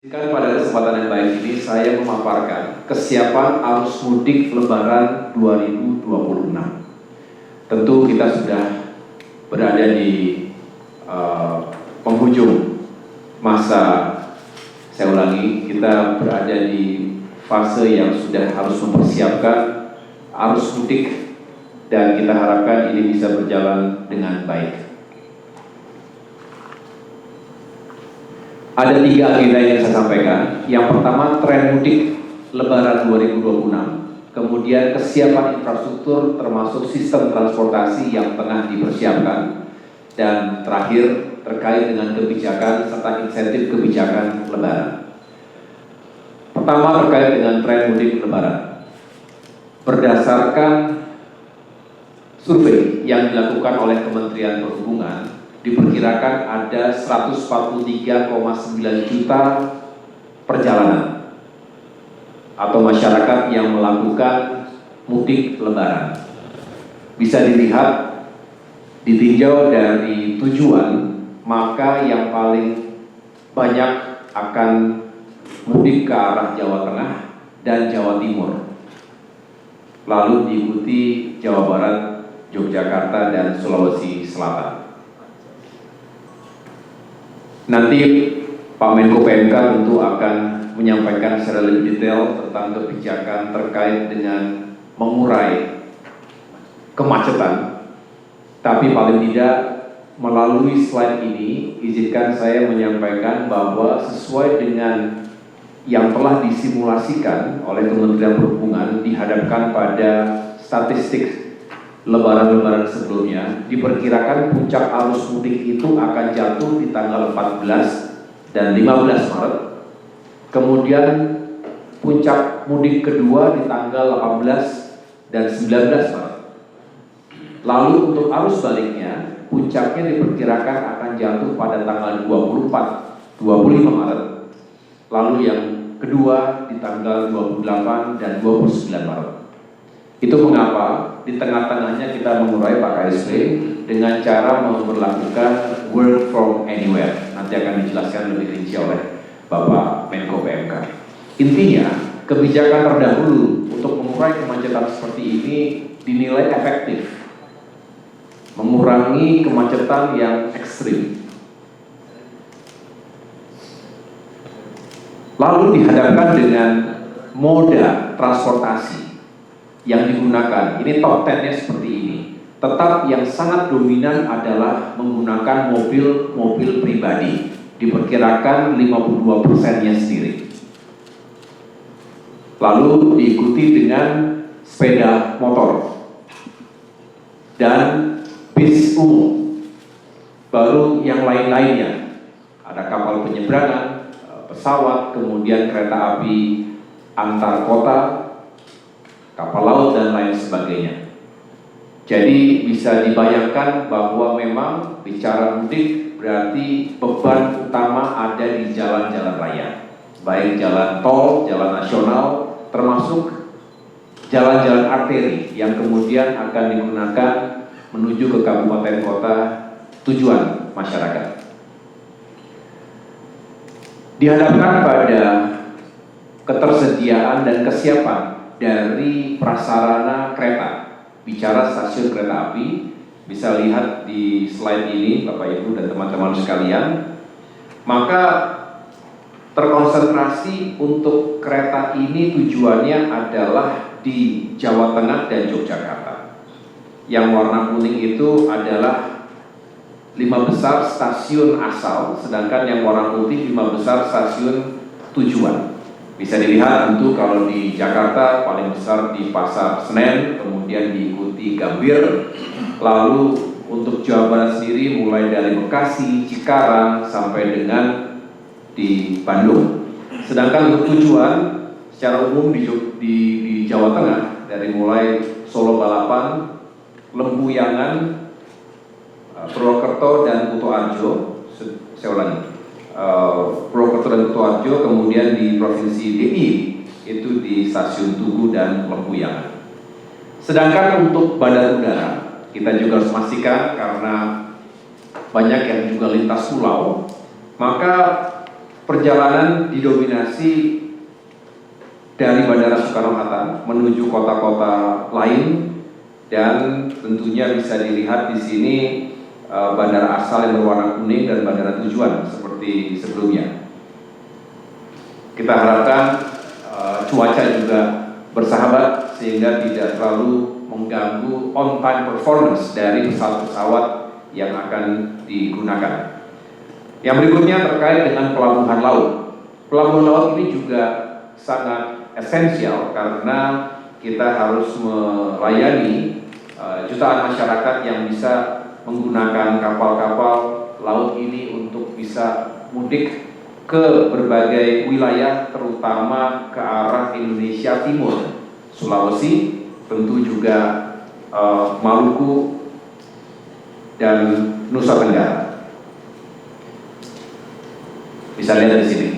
Pada kesempatan yang baik ini saya memaparkan kesiapan arus mudik Lebaran 2026. Tentu kita sudah berada di penghujung masa, saya ulangi, kita berada di fase yang sudah harus mempersiapkan arus mudik dan kita harapkan ini bisa berjalan dengan baik. Ada 3 agenda yang saya sampaikan. Yang pertama, tren mudik Lebaran 2026, kemudian kesiapan infrastruktur termasuk sistem transportasi yang tengah dipersiapkan, dan terakhir terkait dengan kebijakan serta insentif kebijakan Lebaran. Pertama, terkait dengan tren mudik Lebaran. Berdasarkan survei yang dilakukan oleh Kementerian Perhubungan, diperkirakan ada 143,9 juta perjalanan atau masyarakat yang melakukan mudik Lebaran. Bisa dilihat, ditinjau dari tujuan, maka yang paling banyak akan mudik ke arah Jawa Tengah dan Jawa Timur, lalu diikuti Jawa Barat, Yogyakarta, dan Sulawesi Selatan. Nanti Pak Menko PMK tentu akan menyampaikan secara lebih detail tentang kebijakan terkait dengan mengurai kemacetan. Tapi paling tidak melalui slide ini, izinkan saya menyampaikan bahwa sesuai dengan yang telah disimulasikan oleh Kementerian Perhubungan dihadapkan pada statistik Lebaran-Lebaran sebelumnya, diperkirakan puncak arus mudik itu akan jatuh di tanggal 14 dan 15 Maret. Kemudian puncak mudik kedua di tanggal 18 dan 19 Maret. Lalu untuk arus baliknya, puncaknya diperkirakan akan jatuh pada tanggal 24, 25 Maret. Lalu yang kedua di tanggal 28 dan 29 Maret. Itu mengapa di tengah-tengahnya kita mengurai Pak KSP dengan cara memperlakukan work from anywhere. Nanti akan dijelaskan lebih rinci oleh Bapak Menko PMK. Intinya, kebijakan terdahulu untuk mengurai kemacetan seperti ini dinilai efektif, mengurangi kemacetan yang ekstrim. Lalu dihadapkan dengan moda transportasi yang digunakan, ini top 10-nya seperti ini. Tetap yang sangat dominan adalah menggunakan mobil pribadi, diperkirakan 52%-nya sendiri. Lalu diikuti dengan sepeda motor dan bis umum. Baru yang lain-lainnya, ada kapal penyeberangan, pesawat, kemudian kereta api antar kota, kapal laut, dan lain sebagainya. Jadi bisa dibayangkan bahwa memang bicara mudik berarti beban utama ada di jalan-jalan raya, baik jalan tol, jalan nasional, termasuk jalan-jalan arteri yang kemudian akan digunakan menuju ke kabupaten kota tujuan masyarakat. Dihadapkan pada ketersediaan dan kesiapan dari prasarana kereta. Bicara stasiun kereta api, bisa lihat di slide ini Bapak Ibu dan teman-teman sekalian. Maka terkonsentrasi untuk kereta ini tujuannya adalah di Jawa Tengah dan Yogyakarta. Yang warna kuning itu adalah 5 besar stasiun asal, sedangkan yang warna putih 5 besar stasiun tujuan. Bisa dilihat tentu kalau di Jakarta paling besar di Pasar Senen, kemudian diikuti Gambir, lalu untuk Jawa Barat sendiri mulai dari Bekasi, Cikarang, sampai dengan di Bandung. Sedangkan untuk tujuan secara umum di Jawa Tengah, dari mulai Solo Balapan, Lempuyangan, Purwokerto, dan Kutoarjo, saya ulangi, Purwokerto dan Kutoarjo, kemudian di Provinsi DI itu di Stasiun Tugu dan Lempuyangan. Sedangkan untuk bandar udara, kita juga harus memastikan karena banyak yang juga lintas pulau, maka perjalanan didominasi dari Bandara Soekarno-Hatta menuju kota-kota lain, dan tentunya bisa dilihat di sini bandara asal yang berwarna kuning dan bandara tujuan seperti sebelumnya. Kita harapkan cuaca juga bersahabat sehingga tidak terlalu mengganggu on-time performance dari pesawat-pesawat yang akan digunakan. Yang berikutnya terkait dengan pelabuhan laut. Pelabuhan laut ini juga sangat esensial karena kita harus melayani jutaan masyarakat yang bisa menggunakan kapal-kapal laut ini untuk bisa mudik ke berbagai wilayah, terutama ke arah Indonesia Timur, Sulawesi, tentu juga Maluku dan Nusa Tenggara. Bisa lihat di sini.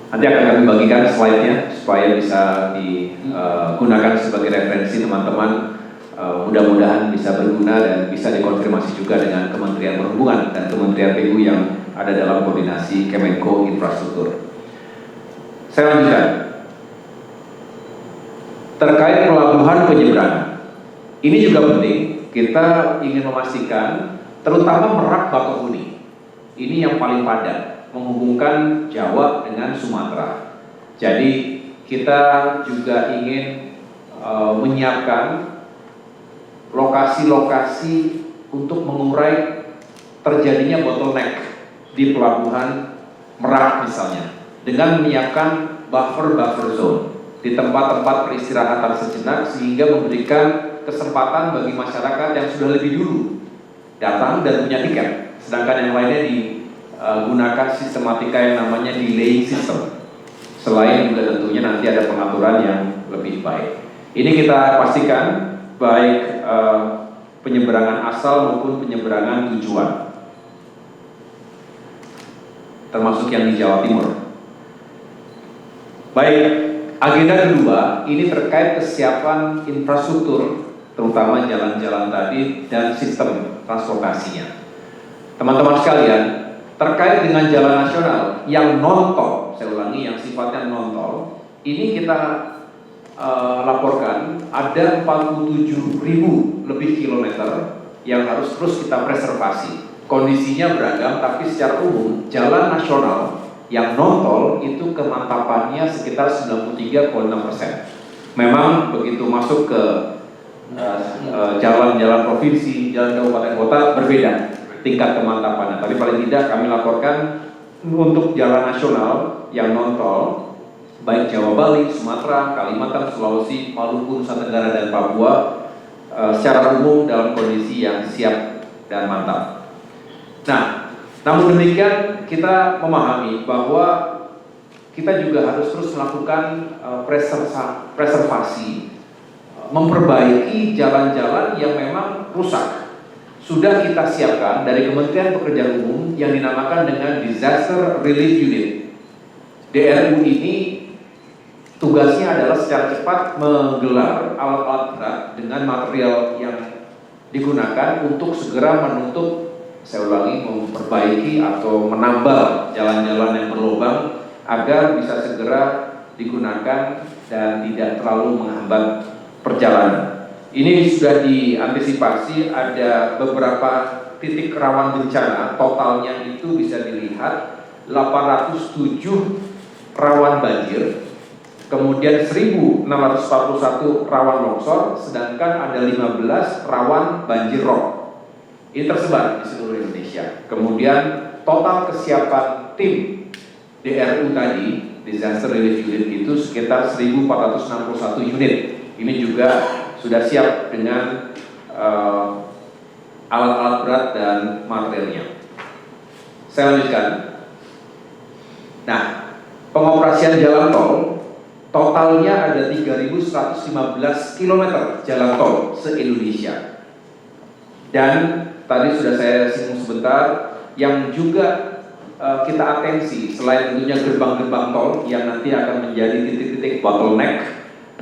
Nanti akan kami bagikan slide-nya supaya bisa digunakan sebagai referensi teman-teman. Mudah-mudahan bisa berguna dan bisa dikonfirmasi juga dengan Kementerian Perhubungan dan Kementerian PU yang ada dalam koordinasi Kemenko Infrastruktur. Saya lanjutkan. Terkait pelabuhan penyeberangan. Ini juga penting, kita ingin memastikan terutama Merak Bakauheni. Ini yang paling padat, menghubungkan Jawa dengan Sumatera. Jadi kita juga ingin menyiapkan lokasi-lokasi untuk mengurai terjadinya bottleneck di pelabuhan Merak misalnya, dengan menyiapkan buffer zone di tempat-tempat peristirahatan sejenak sehingga memberikan kesempatan bagi masyarakat yang sudah lebih dulu datang dan punya tiket, sedangkan yang lainnya digunakan sistematika yang namanya delaying system. Selain juga tentunya nanti ada pengaturan yang lebih baik. Ini kita pastikan baik penyeberangan asal maupun penyeberangan tujuan, termasuk yang di Jawa Timur. Baik, agenda kedua ini terkait kesiapan infrastruktur, terutama jalan-jalan tadi dan sistem transportasinya. Teman-teman sekalian, terkait dengan jalan nasional yang non-tol, saya ulangi, yang sifatnya non-tol, ini kita laporkan ada 47.000 lebih kilometer yang harus terus kita preservasi. Kondisinya beragam, tapi secara umum jalan nasional yang non-tol itu kemantapannya sekitar 93,6%. Memang begitu masuk ke jalan-jalan provinsi, jalan kabupaten kota berbeda tingkat kemantapannya. Tapi paling tidak kami laporkan untuk jalan nasional yang non-tol, baik Jawa, Bali, Sumatera, Kalimantan, Sulawesi, Maluku, Nusa Tenggara, dan Papua secara umum dalam kondisi yang siap dan mantap. Nah, namun demikian kita memahami bahwa kita juga harus terus melakukan preservasi, memperbaiki jalan-jalan yang memang rusak. Sudah kita siapkan dari Kementerian Pekerjaan Umum yang dinamakan dengan Disaster Relief Unit. DRU ini tugasnya adalah secara cepat menggelar alat-alat berat dengan material yang digunakan untuk segera menutup, saya ulangi, memperbaiki atau menambal jalan-jalan yang berlubang agar bisa segera digunakan dan tidak terlalu menghambat perjalanan. Ini sudah diantisipasi, ada beberapa titik rawan bencana, totalnya itu bisa dilihat 807 rawan banjir, kemudian 1.641 rawan longsor, sedangkan ada 15 rawan banjir rob. Ini tersebar di seluruh Indonesia. Kemudian total kesiapan tim DRU tadi, Disaster Relief Unit, itu sekitar 1.461 unit. Ini juga sudah siap dengan alat-alat berat dan materialnya. Saya lanjutkan. Nah, pengoperasian jalan tol totalnya ada 3.115 km jalan tol se-Indonesia. Dan tadi sudah saya singgung sebentar, yang juga kita atensi selain tentunya gerbang-gerbang tol yang nanti akan menjadi titik-titik bottleneck,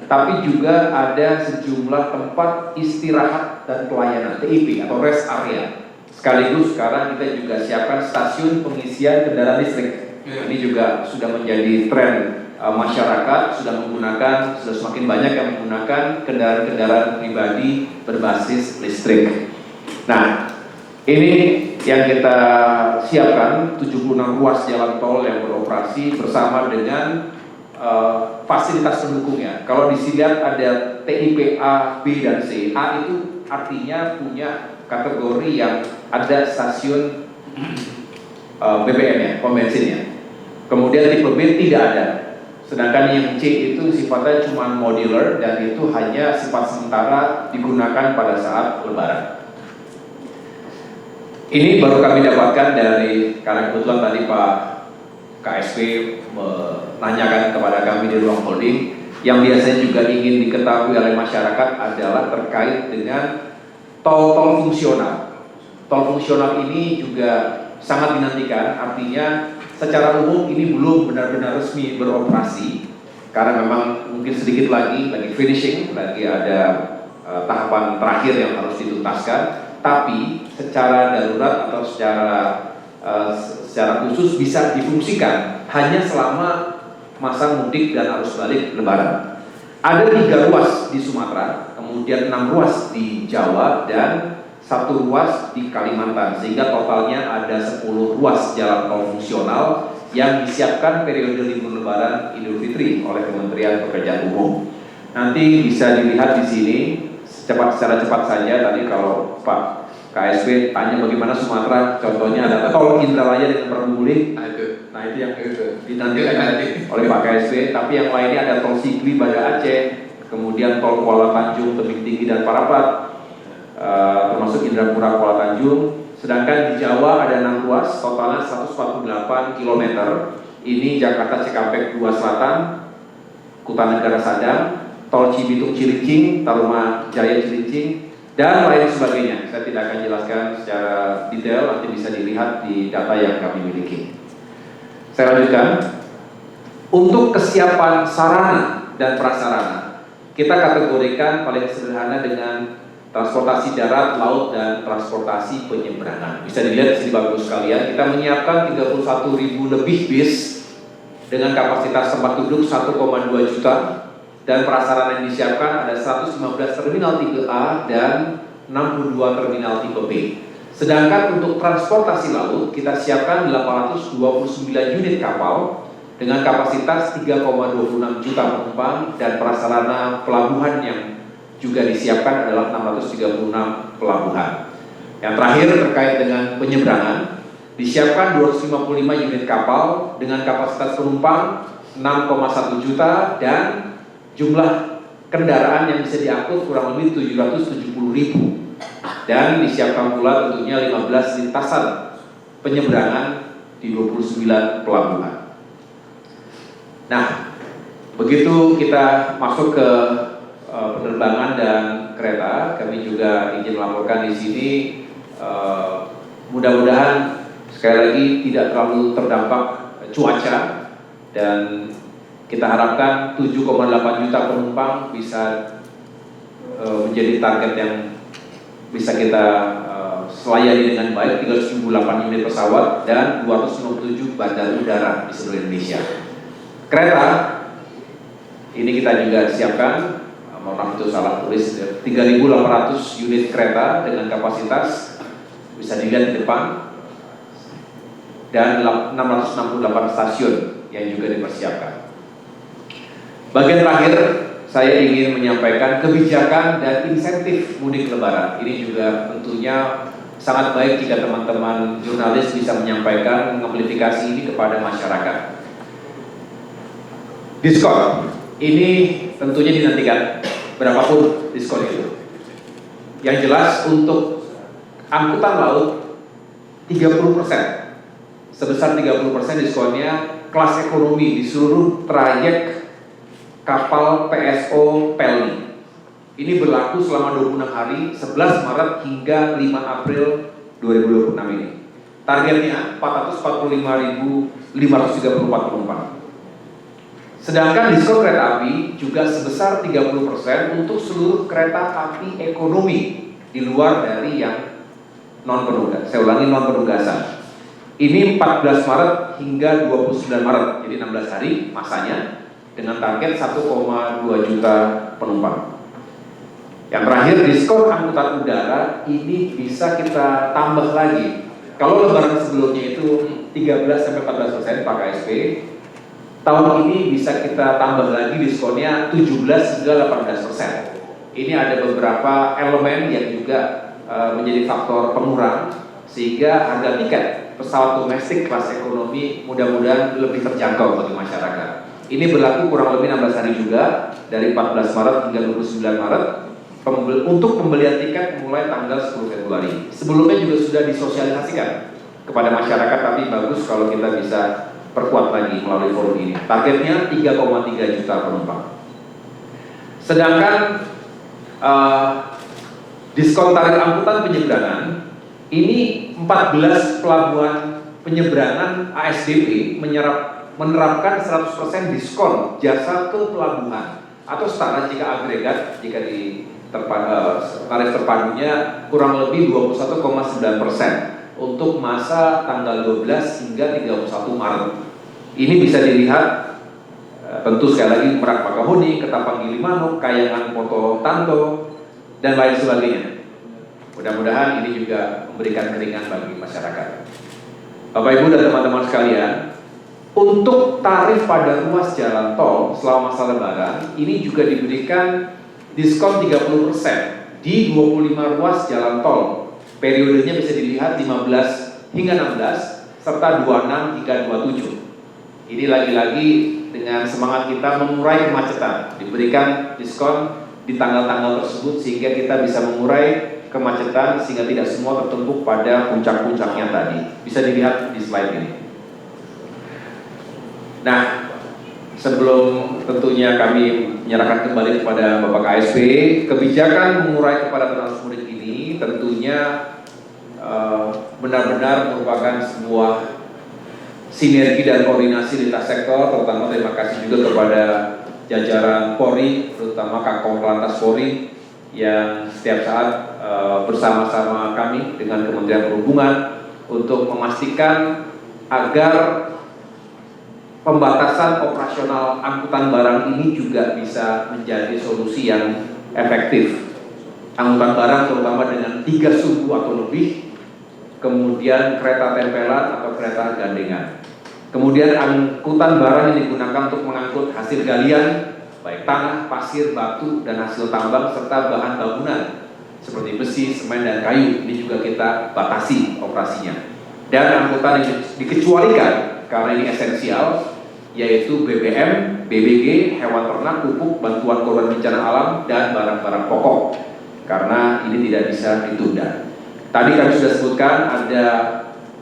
tapi juga ada sejumlah tempat istirahat dan pelayanan TIP atau rest area. Sekaligus sekarang kita juga siapkan stasiun pengisian kendaraan listrik Ini juga sudah menjadi tren masyarakat, sudah semakin banyak yang menggunakan kendaraan-kendaraan pribadi berbasis listrik. Nah, ini yang kita siapkan 76 ruas jalan tol yang beroperasi bersama dengan fasilitas pendukungnya. Kalau dilihat ada TIP A, B, dan C. A itu artinya punya kategori yang ada stasiun BBM-nya, pom bensinnya. Kemudian tipe B tidak ada. Sedangkan yang C itu sifatnya cuma modular dan itu hanya sifat sementara digunakan pada saat lebaran. Ini baru kami dapatkan karena kebetulan tadi Pak KSP menanyakan kepada kami di ruang holding, yang biasanya juga ingin diketahui oleh masyarakat adalah terkait dengan tol fungsional. Tol fungsional ini juga sangat dinantikan, artinya secara umum ini belum benar-benar resmi beroperasi karena memang mungkin sedikit lagi finishing, lagi ada tahapan terakhir yang harus dituntaskan. Tapi secara darurat atau secara khusus bisa difungsikan hanya selama masa mudik dan arus balik lebaran. Ada 3 ruas di Sumatera, kemudian 6 ruas di Jawa, dan 1 ruas di Kalimantan, sehingga totalnya ada 10 ruas jalan tol fungsional yang disiapkan periode libur lebaran Idul Fitri oleh Kementerian Pekerjaan Umum. Nanti bisa dilihat di sini secara cepat saja. Tadi kalau Pak KSP tanya bagaimana Sumatera, contohnya ada tol Indralaya dengan Perumuli. Nah itu yang dinantikan oleh Pak KSP. Tapi yang lainnya ada tol Sigli Banda Aceh, kemudian tol Kuala Tanjung, Tebing Tinggi, dan Parapat, termasuk Indrapura Kuala Tanjung. Sedangkan di Jawa ada 6 ruas, totalnya 148 km. Ini Jakarta Cikampek 2 Selatan, Kutanegara Sadang, tol Cibitung Cilincing, Taruma Jaya Cilincing, dan lain sebagainya. Saya tidak akan jelaskan secara detail, nanti bisa dilihat di data yang kami miliki. Saya lanjutkan. Untuk kesiapan sarana dan prasarana, kita kategorikan paling sederhana dengan transportasi darat, laut, dan transportasi penyeberangan. Bisa dilihat di sini Bapak Ibu sekalian, kita menyiapkan 31.000 lebih bis dengan kapasitas tempat duduk 1,2 juta. Dan prasarana yang disiapkan ada 115 terminal tipe A dan 62 terminal tipe B. Sedangkan untuk transportasi laut kita siapkan 829 unit kapal dengan kapasitas 3,26 juta penumpang, dan prasarana pelabuhan yang juga disiapkan adalah 636 pelabuhan. Yang terakhir terkait dengan penyeberangan, disiapkan 255 unit kapal dengan kapasitas penumpang 6,1 juta dan jumlah kendaraan yang bisa diangkut kurang lebih 770.000, dan disiapkan pula tentunya 15 lintasan penyeberangan di 29 pelabuhan. Nah, begitu kita masuk ke penerbangan dan kereta, kami juga ingin melaporkan di sini mudah-mudahan sekali lagi tidak terlalu terdampak cuaca, dan kita harapkan 7,8 juta penumpang bisa menjadi target yang bisa kita selayani dengan baik. 378 unit pesawat dan 257 bandar udara di seluruh Indonesia. Kereta ini kita juga siapkan, mohon maaf itu salah tulis, 3.800 unit kereta dengan kapasitas bisa dilihat di depan, dan 668 stasiun yang juga dipersiapkan. Bagian terakhir, saya ingin menyampaikan kebijakan dan insentif mudik lebaran. Ini juga tentunya sangat baik jika teman-teman jurnalis bisa menyampaikan, mengamplifikasi ini kepada masyarakat. Diskon, ini tentunya dinantikan, berapapun diskon itu. Yang jelas untuk angkutan laut 30%, sebesar 30% diskonnya kelas ekonomi di seluruh trayek kapal PSO Pelni. Ini berlaku selama 26 hari, 11 Maret hingga 5 April 2026 ini. Targetnya 445.534 penumpang. Sedangkan diskon kereta api juga sebesar 30% untuk seluruh kereta api ekonomi di luar dari yang non-penugasan. Saya ulangi, non-penugasan. Ini 14 Maret hingga 29 Maret, jadi 16 hari masanya, dengan target 1,2 juta penumpang. Yang terakhir, diskon angkutan udara ini bisa kita tambah lagi. Kalau lebaran sebelumnya itu 13-14% Pak KSP, tahun ini bisa kita tambah lagi diskonnya 17 hingga 18%. Ini ada beberapa elemen yang juga menjadi faktor pengurang, sehingga harga tiket pesawat domestik kelas ekonomi mudah-mudahan lebih terjangkau bagi masyarakat. Ini berlaku kurang lebih 16 hari juga, dari 14 Maret hingga 29 Maret, untuk pembelian tiket mulai tanggal 10 Februari. Sebelumnya juga sudah disosialisasikan kepada masyarakat, tapi bagus kalau kita bisa perkuat lagi melalui forum ini. Targetnya 3,3 juta penumpang. Sedangkan diskon tarif angkutan penyeberangan ini 14 pelabuhan penyeberangan ASDP menerapkan 100% diskon jasa ke pelabuhan, atau setara jika agregat, jika di tarif terpadunya kurang lebih 21,9% untuk masa tanggal 12 hingga 31 Maret. Ini bisa dilihat tentu sekali lagi Merak Bakahuni, Ketapang Gilimanuk, Kayangan Poto Tanto, dan lain sebagainya. Mudah-mudahan ini juga memberikan keringan bagi masyarakat. Bapak Ibu dan teman-teman sekalian, untuk tarif pada ruas jalan tol selama masa lebaran ini juga diberikan diskon 30% di 25 ruas jalan tol. Periodenya bisa dilihat 15 hingga 16 serta 26 hingga 27. Ini lagi-lagi dengan semangat kita mengurai kemacetan, diberikan diskon di tanggal-tanggal tersebut sehingga kita bisa mengurai kemacetan sehingga tidak semua tertumpuk pada puncak-puncaknya tadi. Bisa dilihat di slide ini. Nah, sebelum tentunya kami menyerahkan kembali kepada Bapak KSP, kebijakan mengurai kepada arus mudik ini tentunya benar-benar merupakan sebuah sinergi dan koordinasi lintas sektor. Terutama terima kasih juga kepada jajaran Polri, terutama Kakor Lantas Polri yang setiap saat bersama-sama kami dengan Kementerian Perhubungan untuk memastikan agar pembatasan operasional angkutan barang ini juga bisa menjadi solusi yang efektif. Angkutan barang terutama dengan 3 suku atau lebih, kemudian kereta tempelan atau kereta gandengan. Kemudian angkutan barang yang digunakan untuk mengangkut hasil galian, baik tanah, pasir, batu, dan hasil tambang, serta bahan bangunan seperti besi, semen, dan kayu. Ini juga kita batasi operasinya. Dan angkutan yang dikecualikan karena ini esensial, yaitu BBM, BBG, hewan ternak, pupuk, bantuan korban bencana alam, dan barang-barang pokok, karena ini tidak bisa ditunda. Tadi kami sudah sebutkan ada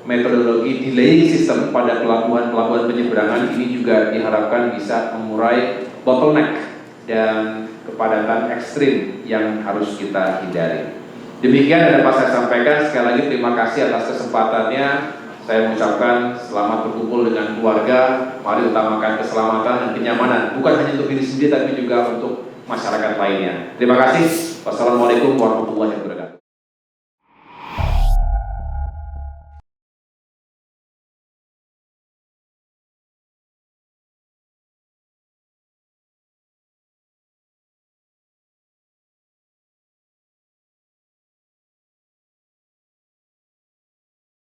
metodologi delaying system pada pelabuhan-pelabuhan penyeberangan. Ini juga diharapkan bisa mengurai bottleneck dan kepadatan ekstrim yang harus kita hindari. Demikian yang dapat saya sampaikan. Sekali lagi terima kasih atas kesempatannya. Saya mengucapkan selamat berkumpul dengan keluarga. Mari utamakan keselamatan dan kenyamanan, bukan hanya untuk diri sendiri tapi juga untuk masyarakat lainnya. Terima kasih. Wassalamualaikum warahmatullahi wabarakatuh.